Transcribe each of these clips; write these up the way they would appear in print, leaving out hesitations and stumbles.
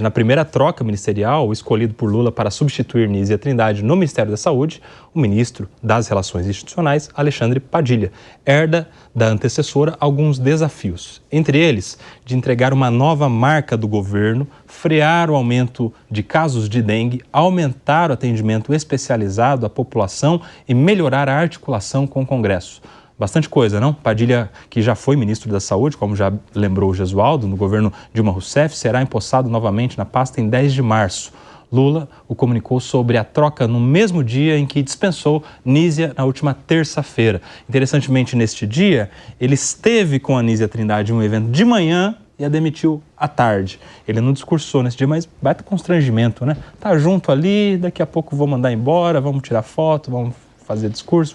Na primeira troca ministerial, escolhido por Lula para substituir Nízia Trindade no Ministério da Saúde, o ministro das Relações Institucionais, Alexandre Padilha, herda da antecessora alguns desafios. Entre eles, de entregar uma nova marca do governo, frear o aumento de casos de dengue, aumentar o atendimento especializado à população e melhorar a articulação com o Congresso. Bastante coisa, não? Padilha, que já foi ministro da Saúde, como já lembrou o Gesualdo, no governo Dilma Rousseff, será empossado novamente na pasta em 10 de março. Lula o comunicou sobre a troca no mesmo dia em que dispensou Nízia na última terça-feira. Interessantemente, neste dia, ele esteve com a Nízia Trindade em um evento de manhã e a demitiu à tarde. Ele não discursou nesse dia, mas baita constrangimento, né? Tá junto ali, daqui a pouco vou mandar embora, vamos tirar foto, vamos fazer discurso,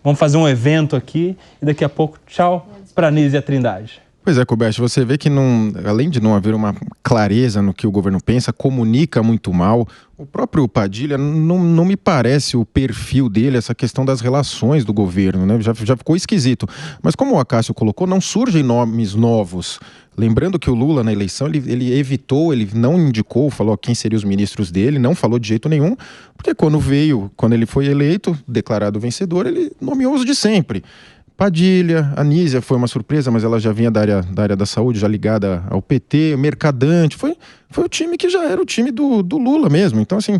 vamos fazer um evento aqui e daqui a pouco, tchau para Nízia Trindade. Pois é, Kobayashi, você vê que além de não haver uma clareza no que o governo pensa, comunica muito mal. O próprio Padilha não me parece o perfil dele, essa questão das relações do governo, né? Já ficou esquisito. Mas como o Acácio colocou, não surgem nomes novos. Lembrando que o Lula, na eleição, ele evitou, ele não indicou, falou quem seriam os ministros dele, não falou de jeito nenhum, porque quando ele foi eleito, declarado vencedor, ele nomeou os de sempre. Padilha, a Nízia foi uma surpresa, mas ela já vinha da área da saúde, já ligada ao PT, Mercadante, foi o time que já era o time do Lula mesmo. Então, assim,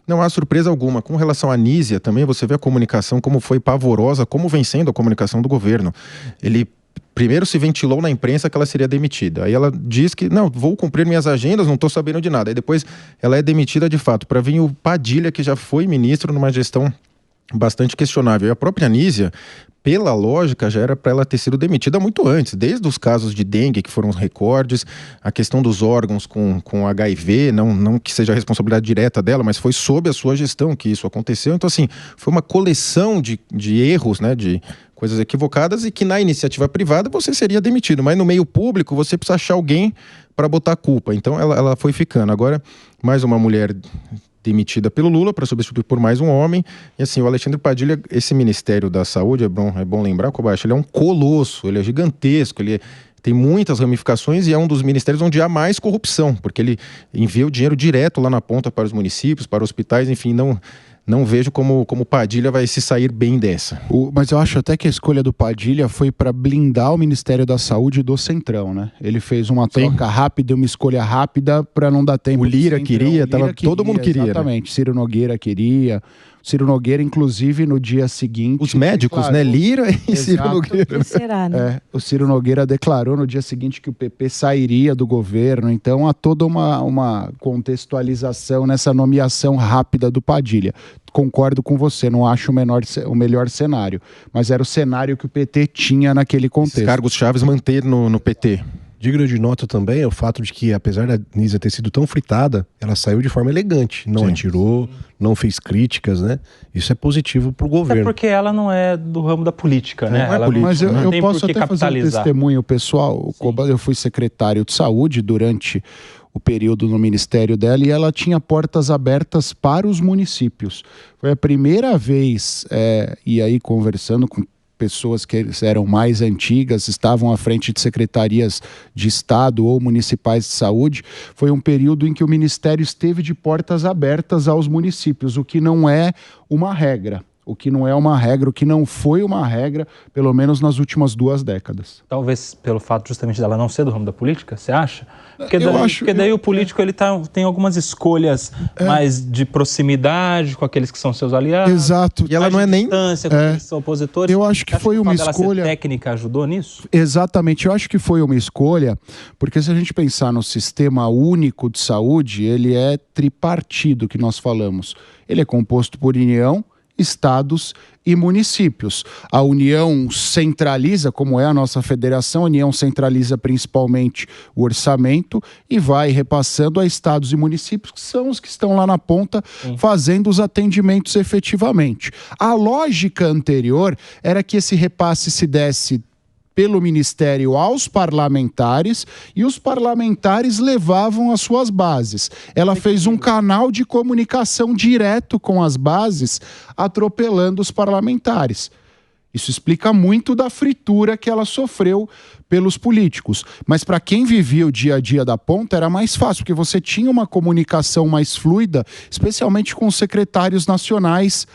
não há surpresa alguma. Com relação à Nízia, também você vê a comunicação como foi pavorosa, como vem sendo a comunicação do governo. Ele primeiro se ventilou na imprensa que ela seria demitida. Aí ela diz que, não, vou cumprir minhas agendas, não estou sabendo de nada. Aí depois ela é demitida de fato. Para vir o Padilha, que já foi ministro numa gestão bastante questionável. E a própria Nízia, pela lógica, já era para ela ter sido demitida muito antes, desde os casos de dengue, que foram os recordes, a questão dos órgãos com HIV, não que seja a responsabilidade direta dela, mas foi sob a sua gestão que isso aconteceu. Então, assim, foi uma coleção de erros, né, de coisas equivocadas, e que na iniciativa privada você seria demitido, mas no meio público você precisa achar alguém para botar a culpa. Então, ela foi ficando. Agora, mais uma mulher demitida pelo Lula para substituir por mais um homem. E assim, o Alexandre Padilha, esse Ministério da Saúde, é bom lembrar, Kobayashi, ele é um colosso, ele é gigantesco, ele tem muitas ramificações e é um dos ministérios onde há mais corrupção, porque ele envia o dinheiro direto lá na ponta para os municípios, para hospitais, enfim, não vejo como Padilha vai se sair bem dessa. Mas eu acho até que a escolha do Padilha foi para blindar o Ministério da Saúde do Centrão, né? Ele fez uma troca rápida, uma escolha rápida para não dar tempo. O Lira queria, todo mundo queria. Exatamente, né? Ciro Nogueira queria. Ciro Nogueira, inclusive, no dia seguinte... Os médicos, declarou, né? Lira e Ciro Nogueira. Será, né? O Ciro Nogueira declarou no dia seguinte que o PP sairia do governo. Então, há toda uma contextualização nessa nomeação rápida do Padilha. Concordo com você, não acho o melhor cenário. Mas era o cenário que o PT tinha naquele contexto. Esses cargos chaves manter no PT. Digno de nota também é o fato de que, apesar da Nízia ter sido tão fritada, ela saiu de forma elegante. Não atirou, não fez críticas, né? Isso é positivo para o governo. É porque ela não é do ramo da política, né? Ela política, mas eu posso até fazer um testemunho pessoal. Eu fui secretário de saúde durante o período no ministério dela e ela tinha portas abertas para os municípios. Foi a primeira vez, e aí conversando com pessoas que eram mais antigas, estavam à frente de secretarias de Estado ou municipais de saúde, foi um período em que o Ministério esteve de portas abertas aos municípios, o que não é uma regra. O que não foi uma regra, pelo menos nas últimas 2 décadas. Talvez pelo fato justamente dela não ser do ramo da política, você acha? Porque daí o político ele tem algumas escolhas mais de proximidade com aqueles que são seus aliados. Exato. E ela não é nem... distância com aqueles que são opositores. Eu acho que foi uma escolha... A técnica ajudou nisso? Exatamente. Eu acho que foi uma escolha, porque se a gente pensar no sistema único de saúde, ele é tripartido, que nós falamos. Ele é composto por União, estados e municípios. A União centraliza, como é a nossa federação, a União centraliza principalmente o orçamento e vai repassando a estados e municípios, que são os que estão lá na ponta fazendo os atendimentos efetivamente. A lógica anterior era que esse repasse se desse pelo Ministério aos parlamentares e os parlamentares levavam as suas bases. Ela fez um canal de comunicação direto com as bases, atropelando os parlamentares. Isso explica muito da fritura que ela sofreu pelos políticos. Mas para quem vivia o dia a dia da ponta era mais fácil, porque você tinha uma comunicação mais fluida, especialmente com os secretários nacionais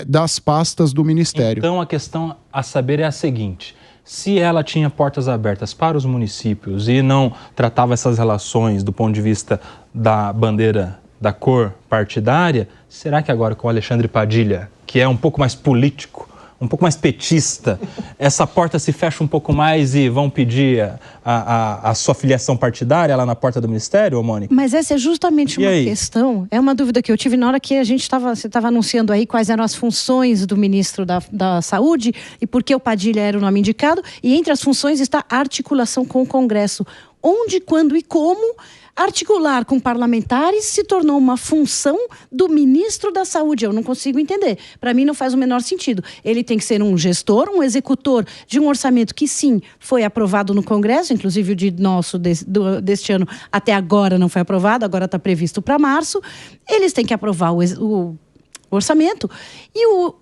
das pastas do Ministério. Então a questão a saber é a seguinte: se ela tinha portas abertas para os municípios e não tratava essas relações do ponto de vista da bandeira da cor partidária, será que agora com o Alexandre Padilha, que é um pouco mais político, um pouco mais petista, essa porta se fecha um pouco mais e vão pedir a sua filiação partidária lá na porta do Ministério, ô Mônica? Mas essa é justamente uma questão, é uma dúvida que eu tive na hora que você estava anunciando aí quais eram as funções do ministro da Saúde e por que o Padilha era o nome indicado, e entre as funções está a articulação com o Congresso. Onde, quando e como articular com parlamentares se tornou uma função do ministro da Saúde. Eu não consigo entender. Para mim não faz o menor sentido. Ele tem que ser um gestor, um executor de um orçamento que sim, foi aprovado no Congresso, inclusive o de nosso deste ano até agora não foi aprovado, agora está previsto para março. Eles têm que aprovar o orçamento e o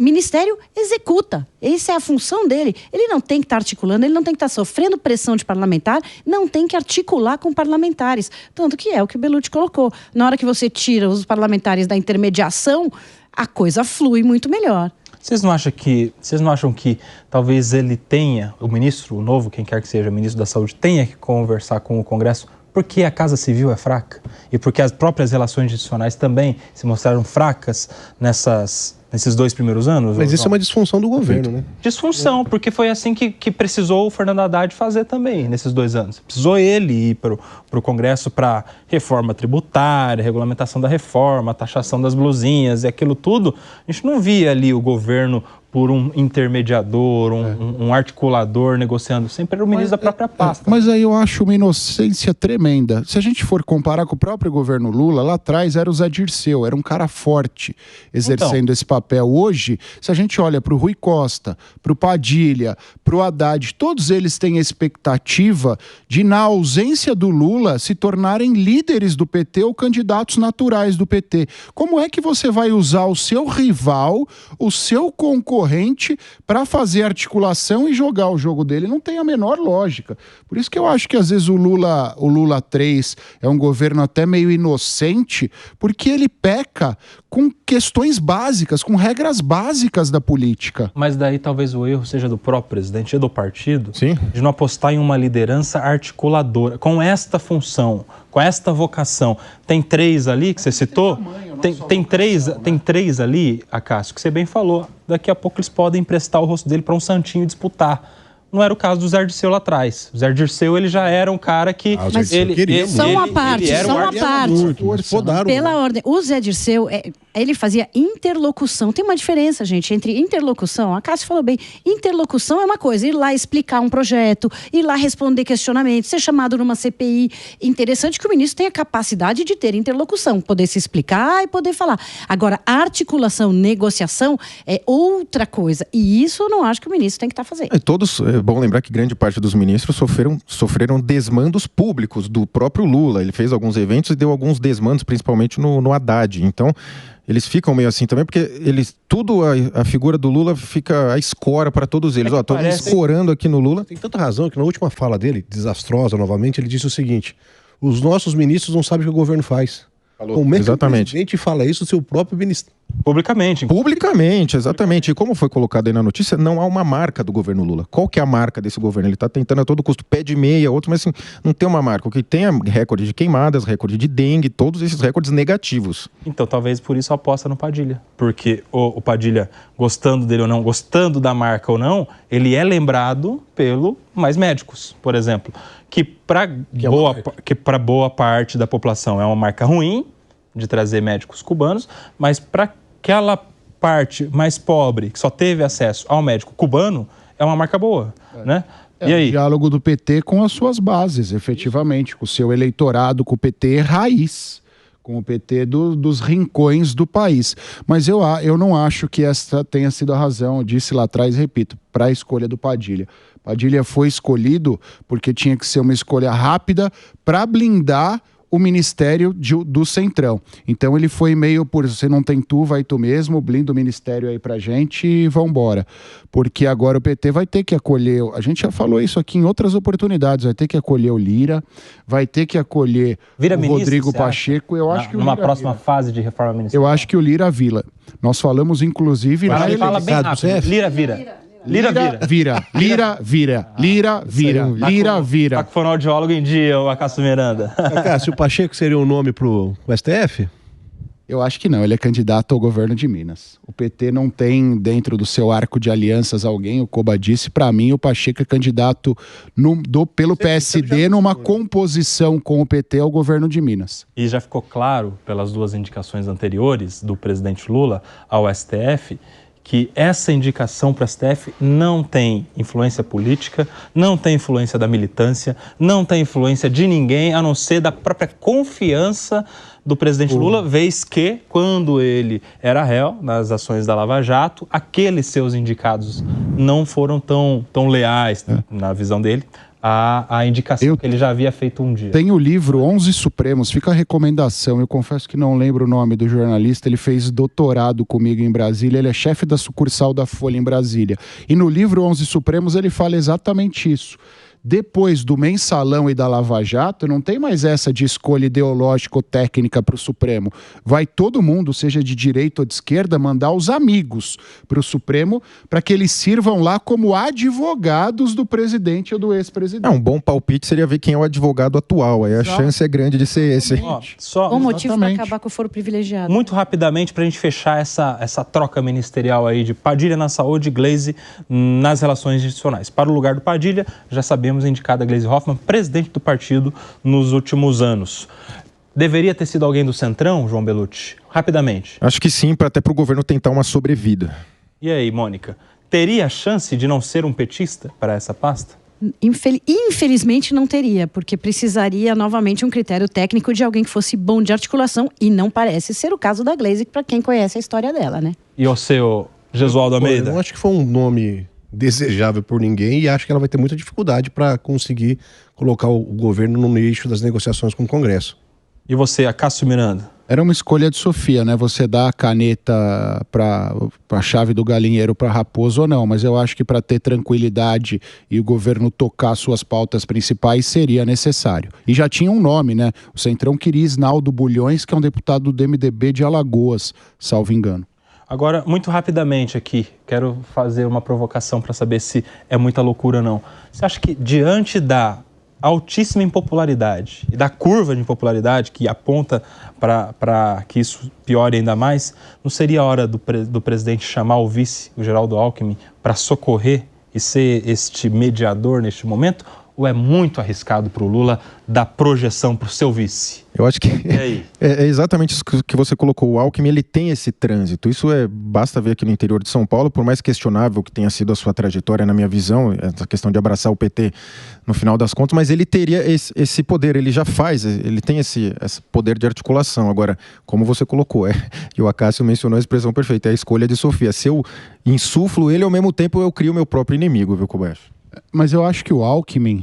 Ministério executa. Essa é a função dele. Ele não tem que estar articulando, ele não tem que estar sofrendo pressão de parlamentar, não tem que articular com parlamentares. Tanto que é o que o Bellucci colocou. Na hora que você tira os parlamentares da intermediação, a coisa flui muito melhor. Vocês não acham que talvez ele tenha, o ministro, o novo, quem quer que seja, o ministro da Saúde, tenha que conversar com o Congresso porque a Casa Civil é fraca e porque as próprias relações institucionais também se mostraram fracas nesses 2 primeiros anos? Mas isso é uma disfunção do governo, né? Disfunção, porque foi assim que precisou o Fernando Haddad fazer também nesses 2 anos. Precisou ele ir para o Congresso para reforma tributária, regulamentação da reforma, taxação das blusinhas e aquilo tudo. A gente não via ali o governo por um intermediador, um articulador negociando, sempre era o ministro da própria pasta. Mas aí eu acho uma inocência tremenda. Se a gente for comparar com o próprio governo Lula, lá atrás era o Zé Dirceu, era um cara forte exercendo esse papel. Hoje, se a gente olha para o Rui Costa, para o Padilha, para o Haddad, todos eles têm a expectativa de, na ausência do Lula, se tornarem líderes do PT ou candidatos naturais do PT. Como é que você vai usar o seu rival, o seu concorrente, para fazer articulação e jogar o jogo dele? Não tem a menor lógica. Por isso que eu acho que às vezes o Lula 3 é um governo até meio inocente, porque ele peca com questões básicas, com regras básicas da política. Mas daí talvez o erro seja do próprio presidente e do partido. Sim. De não apostar em uma liderança articuladora, com esta função, com esta vocação. Tem 3 ali que você citou, tem três ali, Acácio, que você bem falou, daqui a pouco eles podem emprestar o rosto dele para um santinho disputar. Não era o caso do Zé Dirceu lá atrás. O Zé Dirceu, ele já era um cara que... Mas só uma parte. Pela ordem. O Zé Dirceu, ele fazia interlocução. Tem uma diferença, gente, entre interlocução, a Cássia falou bem, interlocução é uma coisa, ir lá explicar um projeto, ir lá responder questionamentos, ser chamado numa CPI. Interessante que o ministro tenha capacidade de ter interlocução, poder se explicar e poder falar. Agora, articulação, negociação é outra coisa. E isso eu não acho que o ministro tem que estar fazendo. É bom lembrar que grande parte dos ministros sofreram desmandos públicos do próprio Lula. Ele fez alguns eventos e deu alguns desmandos, principalmente no Haddad. Então, eles ficam meio assim também, porque a figura do Lula fica a escora para todos eles. Estão escorando aqui no Lula. Tem tanta razão que na última fala dele, desastrosa novamente, ele disse o seguinte: os nossos ministros não sabem o que o governo faz. Como é que o presidente fala isso, seu próprio ministro? Publicamente, exatamente. E como foi colocado aí na notícia, não há uma marca do governo Lula. Qual que é a marca desse governo? Ele está tentando a todo custo, pé de meia, outro, mas assim, não tem uma marca. O que tem é recorde de queimadas, recorde de dengue, todos esses recordes negativos. Então, talvez por isso aposta no Padilha. Porque o Padilha, gostando dele ou não, gostando da marca ou não, ele é lembrado pelo Mais Médicos, por exemplo. Que para boa parte da população é uma marca ruim de trazer médicos cubanos, mas para aquela parte mais pobre que só teve acesso ao médico cubano é uma marca boa, né? E aí? O diálogo do PT com as suas bases, efetivamente, com o seu eleitorado, com o PT raiz, com o PT dos rincões do país. Mas eu não acho que essa tenha sido a razão, eu disse lá atrás, repito, para a escolha do Padilha. Padilha foi escolhido porque tinha que ser uma escolha rápida para blindar o ministério do Centrão. Então ele foi meio por, você não tem tu, vai tu mesmo, blinda o ministério aí pra gente e vambora. Porque agora o PT vai ter que acolher, a gente já falou isso aqui em outras oportunidades, vai ter que acolher o Lira, vai ter que acolher o Rodrigo Pacheco. Eu acho que numa próxima fase de reforma ministerial. Eu acho que o Lira vira. Nós falamos inclusive na eleição. Fala bem rápido. Lira vira. Lira vira. Tá com fonoaudiólogo em dia, o Acácio Miranda. Acácio, o Pacheco seria um nome pro STF? Eu acho que não, ele é candidato ao governo de Minas. O PT não tem dentro do seu arco de alianças alguém, o Koba disse, para mim o Pacheco é candidato pelo PSD numa composição com o PT ao governo de Minas. E já ficou claro, pelas duas indicações anteriores do presidente Lula ao STF, que essa indicação para o STF não tem influência política, não tem influência da militância, não tem influência de ninguém, a não ser da própria confiança do presidente Lula, vez que, quando ele era réu nas ações da Lava Jato, aqueles seus indicados não foram tão leais, na visão dele, a indicação que ele já havia feito um dia. Tem o livro 11 Supremos, fica a recomendação, eu confesso que não lembro o nome do jornalista, ele fez doutorado comigo em Brasília, ele é chefe da sucursal da Folha em Brasília. E no livro 11 Supremos ele fala exatamente isso. Depois do mensalão e da Lava Jato, não tem mais essa de escolha ideológica ou técnica para o Supremo. Vai todo mundo, seja de direita ou de esquerda, mandar os amigos para o Supremo para que eles sirvam lá como advogados do presidente ou do ex-presidente. Um bom palpite seria ver quem é o advogado atual. Aí a chance é grande de ser esse. O motivo para acabar com o foro privilegiado. Muito rapidamente, para a gente fechar essa troca ministerial aí de Padilha na saúde e Gleisi nas relações institucionais. Para o lugar do Padilha, já sabemos, indicada Gleisi Hoffmann, presidente do partido nos últimos anos. Deveria ter sido alguém do Centrão, João Bellucci? Rapidamente. Acho que sim, até para o governo tentar uma sobrevida. E aí, Mônica? Teria chance de não ser um petista para essa pasta? Infelizmente não teria, porque precisaria novamente um critério técnico de alguém que fosse bom de articulação, e não parece ser o caso da Gleisi, para quem conhece a história dela, né? E o seu Gesualdo Almeida? Eu não acho que foi um nome desejável por ninguém e acho que ela vai ter muita dificuldade para conseguir colocar o governo no eixo das negociações com o Congresso. E você, Acácio Miranda? Era uma escolha de Sofia, né? Você dá a caneta para a chave do galinheiro para Raposo ou não, mas eu acho que para ter tranquilidade e o governo tocar suas pautas principais seria necessário. E já tinha um nome, né? O Centrão queria Isnaldo Bulhões, que é um deputado do MDB de Alagoas, salvo engano. Agora, muito rapidamente aqui, quero fazer uma provocação para saber se é muita loucura ou não. Você acha que diante da altíssima impopularidade e da curva de impopularidade que aponta para que isso piore ainda mais, não seria a hora do presidente chamar o vice, o Geraldo Alckmin, para socorrer e ser este mediador neste momento? Ou é muito arriscado para o Lula dar projeção para o seu vice? Eu acho que é exatamente isso que você colocou. O Alckmin, ele tem esse trânsito. Isso basta ver aqui no interior de São Paulo, por mais questionável que tenha sido a sua trajetória, na minha visão, essa questão de abraçar o PT no final das contas, mas ele teria esse poder, ele já faz, ele tem esse poder de articulação. Agora, como você colocou, e o Acácio mencionou a expressão perfeita, é a escolha de Sofia. Se eu insuflo ele, ao mesmo tempo eu crio meu próprio inimigo, viu, Kobayashi? Mas eu acho que o Alckmin,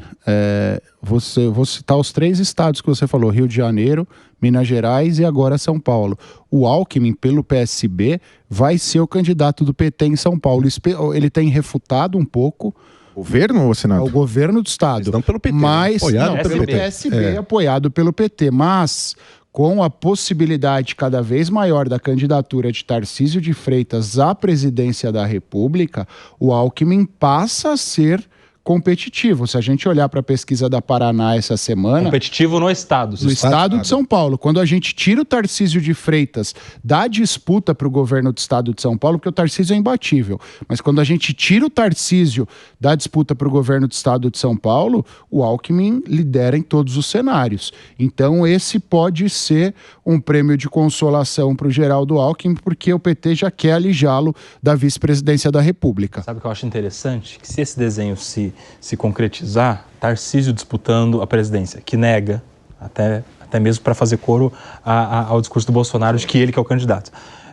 vou citar os 3 estados que você falou, Rio de Janeiro, Minas Gerais e agora São Paulo. O Alckmin, pelo PSB, vai ser o candidato do PT em São Paulo. Ele tem refutado um pouco. Governo ou Senado? O governo do estado. Não pelo PT, mas apoiado pelo PSB, apoiado pelo PT. Mas com a possibilidade cada vez maior da candidatura de Tarcísio de Freitas à presidência da República, o Alckmin passa a ser competitivo. Se a gente olhar para a pesquisa da Paraná essa semana... Competitivo no estado. No estado de São Paulo. Quando a gente tira o Tarcísio de Freitas da disputa para o governo do estado de São Paulo, porque o Tarcísio é imbatível, mas quando a gente tira o Tarcísio da disputa para o governo do estado de São Paulo, o Alckmin lidera em todos os cenários. Então esse pode ser um prêmio de consolação para o Geraldo Alckmin, porque o PT já quer alijá-lo da vice-presidência da República. Sabe o que eu acho interessante? Que se esse desenho se concretizar, Tarcísio disputando a presidência, que nega, até mesmo para fazer coro ao discurso do Bolsonaro de que ele que é o candidato.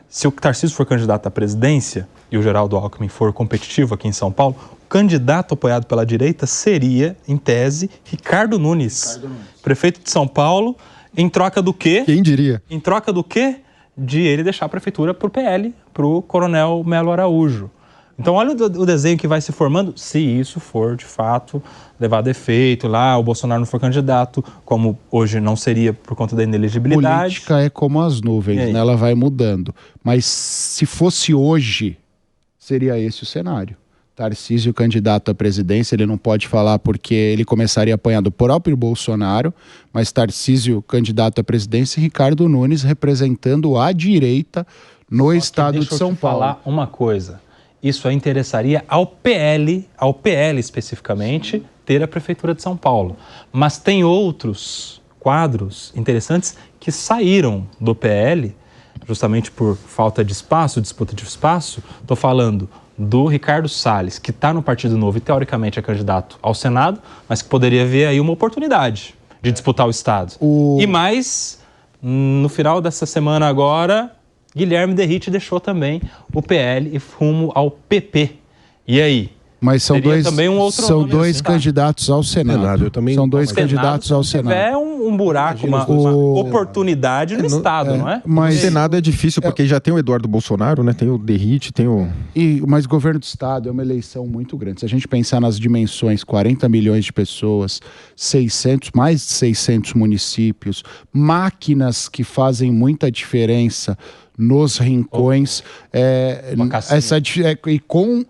Se o Tarcísio for candidato à presidência e o Geraldo Alckmin for competitivo aqui em São Paulo, o candidato apoiado pela direita seria, em tese, Ricardo Nunes, prefeito de São Paulo Em troca do quê? Quem diria? Em troca do quê? De ele deixar a prefeitura para o PL, para o Coronel Melo Araújo. Então olha o desenho que vai se formando, se isso for de fato levado a efeito lá, o Bolsonaro não for candidato, como hoje não seria por conta da inelegibilidade. Política é como as nuvens, né? Ela vai mudando. Mas se fosse hoje, seria esse o cenário. Tarcísio candidato à presidência, ele não pode falar porque ele começaria a apanhar do próprio Bolsonaro, mas Tarcísio candidato à presidência e Ricardo Nunes representando a direita no estado de São Paulo. Deixa eu te falar uma coisa, isso aí interessaria ao PL especificamente, ter a prefeitura de São Paulo. Mas tem outros quadros interessantes que saíram do PL, justamente por falta de espaço, disputa de espaço. Estou falando do Ricardo Salles, que está no Partido Novo e teoricamente é candidato ao Senado, mas que poderia ver aí uma oportunidade de disputar o Estado. E mais, no final dessa semana agora, Guilherme Derrite deixou também o PL e rumo ao PP. E aí? Mas são dois, também um outro são dois candidatos ao Senado. Eu também, são dois candidatos ao Senado. Se tiver um buraco, uma oportunidade no Estado, não é? Mas o Senado é difícil porque já tem o Eduardo Bolsonaro, né? Tem o Derrite, tem o... Mas governo do Estado é uma eleição muito grande. Se a gente pensar nas dimensões, 40 milhões de pessoas, mais de 600 municípios, máquinas que fazem muita diferença nos rincões,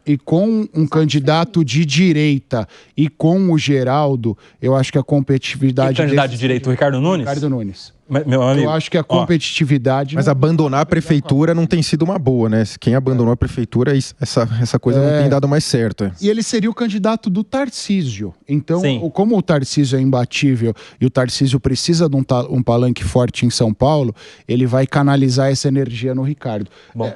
e com um candidato de direita e com o Geraldo, eu acho que a competitividade... Que candidato de direita, o Ricardo Nunes? Ricardo Nunes. Meu amigo, eu acho que a competitividade... Mas abandonar a prefeitura não tem sido uma boa, né? Quem abandonou a prefeitura, essa coisa não tem dado mais certo. E ele seria o candidato do Tarcísio. Então, como o Tarcísio é imbatível e o Tarcísio precisa de um palanque forte em São Paulo, ele vai canalizar essa energia no Ricardo.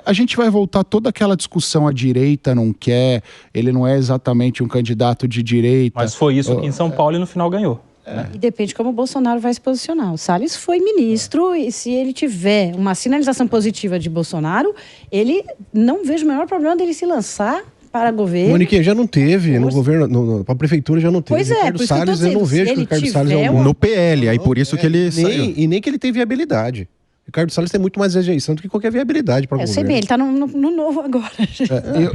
A gente vai voltar toda aquela discussão, a direita não quer, ele não é exatamente um candidato de direita. Mas foi isso aqui em São Paulo e no final ganhou. E depende como o Bolsonaro vai se posicionar. O Salles foi ministro e se ele tiver uma sinalização positiva de Bolsonaro, ele não vejo o menor problema dele se lançar para governo. Monique, já não teve, no governo, para a prefeitura já não teve. Pois é, Ricardo Salles, eu não vejo que o Ricardo Salles é no PL, aí por isso que ele saiu. E nem que ele tem viabilidade. Ricardo Salles tem muito mais rejeição do que qualquer viabilidade para o governo. Eu sei bem, ele está no Novo agora.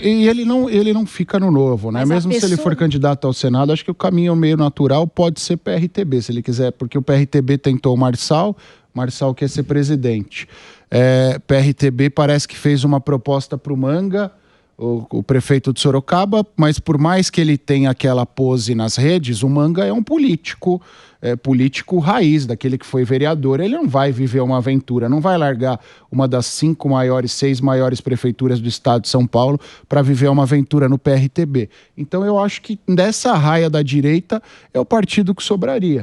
E ele não fica no Novo, né? Mas mesmo se ele for candidato ao Senado, acho que o caminho meio natural pode ser PRTB, se ele quiser, porque o PRTB tentou o Marçal quer ser presidente. PRTB parece que fez uma proposta para o Manga, o prefeito de Sorocaba, mas por mais que ele tenha aquela pose nas redes, o Manga é um político raiz, daquele que foi vereador. Ele não vai viver uma aventura, não vai largar uma das 6 maiores prefeituras do estado de São Paulo para viver uma aventura no PRTB. Então eu acho que dessa raia da direita é o partido que sobraria.